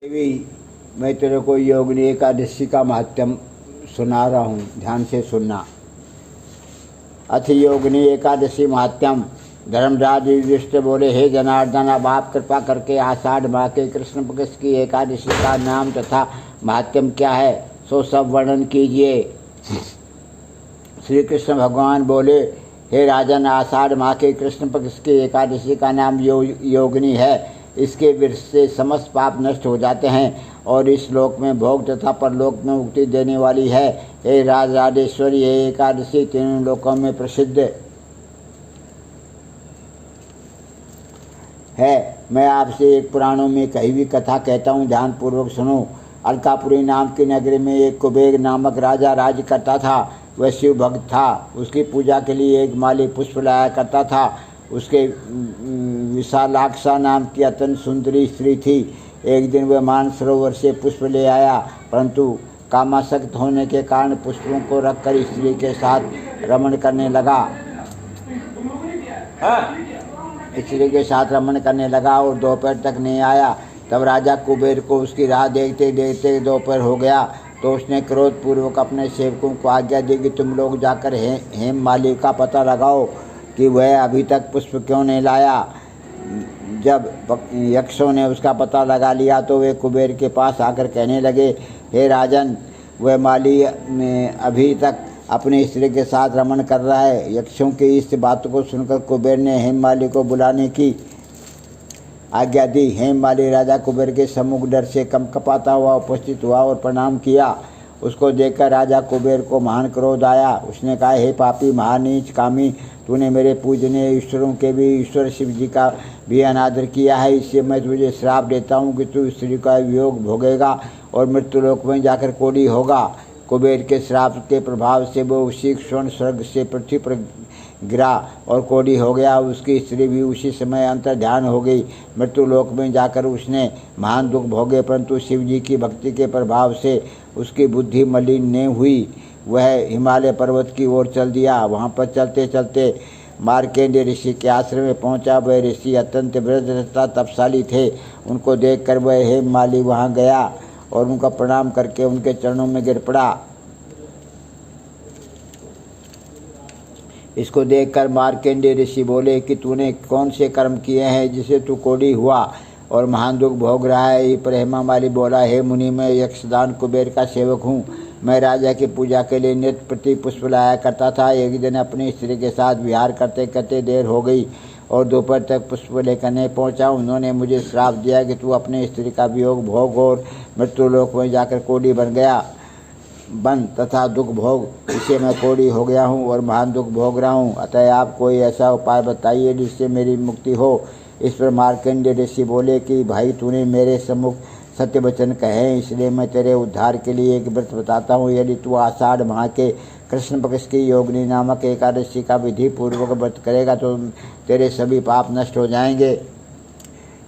देवी, मैं तेरे को योगिनी एकादशी का महात्म सुना रहा हूँ, ध्यान से सुनना। अथ योगिनी एकादशी महात्म। धर्मराज युधिष्ठिर बोले, हे जनार्दन, अब आप कृपा करके आषाढ़ माह के कृष्ण पक्ष की एकादशी का नाम तथा महात्म क्या है सो सब वर्णन कीजिए। श्री कृष्ण भगवान बोले, हे राजन, आषाढ़ माह के कृष्ण पक्ष की एकादशी का नाम योगिनी है। इसके विरह से समस्त पाप नष्ट हो जाते हैं और इस लोक में भोग तथा परलोक में मुक्ति देने वाली है। हे राजेश्वरी, ये एकादशी तीनों लोकों में प्रसिद्ध है। मैं आपसे एक पुराणों में कही हुई कथा कहता हूँ, ध्यानपूर्वक सुनो। अलकापुरी नाम की नगरी में एक कुबेर नामक राजा राज्य करता था। वह शिव भक्त था। उसकी पूजा के लिए एक माली पुष्प लाया करता था। उसके विशालाक्षा नाम की अत्यंत सुंदरी स्त्री थी। एक दिन वह मानसरोवर से पुष्प ले आया, परंतु कामासक्त होने के कारण पुष्पों को रखकर स्त्री के साथ रमण करने लगा। स्त्री के साथ रमण करने लगा और दोपहर तक नहीं आया। तब राजा कुबेर को उसकी राह देखते देखते दोपहर हो गया, तो उसने क्रोधपूर्वक अपने सेवकों को आज्ञा दी कि तुम लोग जाकर हेममाली का पता लगाओ कि वह अभी तक पुष्प क्यों नहीं लाया। जब यक्षों ने उसका पता लगा लिया तो वे कुबेर के पास आकर कहने लगे, हे राजन, वह माली अभी तक अपनी स्त्री के साथ रमण कर रहा है। यक्षों की इस बात को सुनकर कुबेर ने हेममाली को बुलाने की आज्ञा दी। हेममाली राजा कुबेर के सम्मुख डर से कंपकपाता हुआ उपस्थित हुआ और प्रणाम किया। उसको देखकर राजा कुबेर को महान क्रोध आया। उसने कहा, हे पापी, महानीच कामी, तूने मेरे पूजनीय ईश्वरों के भी ईश्वर शिव जी का भी अनादर किया है। इससे मैं तुझे श्राप देता हूँ कि तू स्त्री का वियोग भोगेगा और मृत्युलोक में जाकर कोढ़ी होगा। कुबेर के श्राप के प्रभाव से वो उसी क्षण स्वर्ग से पृथ्वी पर गिरा और कोढ़ी हो गया। उसकी स्त्री भी उसी समय अंतर्ध्यान हो गई। मृत्युलोक में जाकर उसने महान दुख भोगे, परंतु शिव जी की भक्ति के प्रभाव से उसकी बुद्धि मलिन नहीं हुई। वह हिमालय पर्वत की ओर चल दिया। वहाँ पर चलते चलते मार्केंड ऋषि के आश्रम में पहुँचा। वह ऋषि अत्यंत वृद्ध तथा तपशाली थे। उनको देखकर वह हेममाली वहाँ गया और उनका प्रणाम करके उनके चरणों में गिर पड़ा। इसको देखकर मार्केंड ऋषि बोले कि तूने कौन से कर्म किए हैं जिसे तू कोढ़ी हुआ और महान दुख भोग रहा है। पर हेममाली बोला, हे मुनि, मैं यक्षदान कुबेर का सेवक हूँ। मैं राजा की पूजा के लिए नित्य प्रति पुष्प लाया करता था। एक दिन अपनी स्त्री के साथ विहार करते करते देर हो गई और दोपहर तक पुष्प लेकर नहीं पहुँचा। उन्होंने मुझे श्राप दिया कि तू अपनी स्त्री का वियोग भोग और मृत्युलोक में जाकर कोढ़ी बन तथा दुख भोग। इससे मैं कोढ़ी हो गया हूँ और महान दुख भोग रहा हूँ। अतः आप कोई ऐसा उपाय बताइए जिससे मेरी मुक्ति हो। इस पर मार्कंडेय ऋषि बोले कि भाई, तूने मेरे सम्मुख सत्य वचन कहे, इसलिए मैं तेरे उद्धार के लिए एक व्रत बताता हूँ। यदि तू आषाढ़ माह के कृष्ण पक्ष की योगिनी नामक एकादशी का विधि पूर्वक व्रत करेगा तो तेरे सभी पाप नष्ट हो जाएंगे।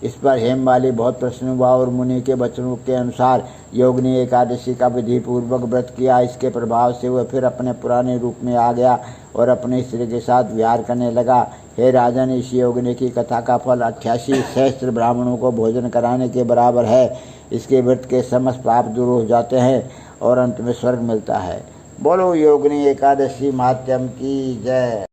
इस पर हेममाली बहुत प्रसन्न हुआ और मुनि के वचनों के अनुसार योगिनी एकादशी का विधि पूर्वक व्रत किया। इसके प्रभाव से वह फिर अपने पुराने रूप में आ गया और अपनी स्त्री के साथ विहार करने लगा। हे राजन, इस योगिनी की कथा का फल 88 सहस्त्र ब्राह्मणों को भोजन कराने के बराबर है। इसके व्रत के समस्त पाप दूर हो जाते हैं और अंत में स्वर्ग मिलता है। बोलो योगिनी एकादशी महात्म की जय।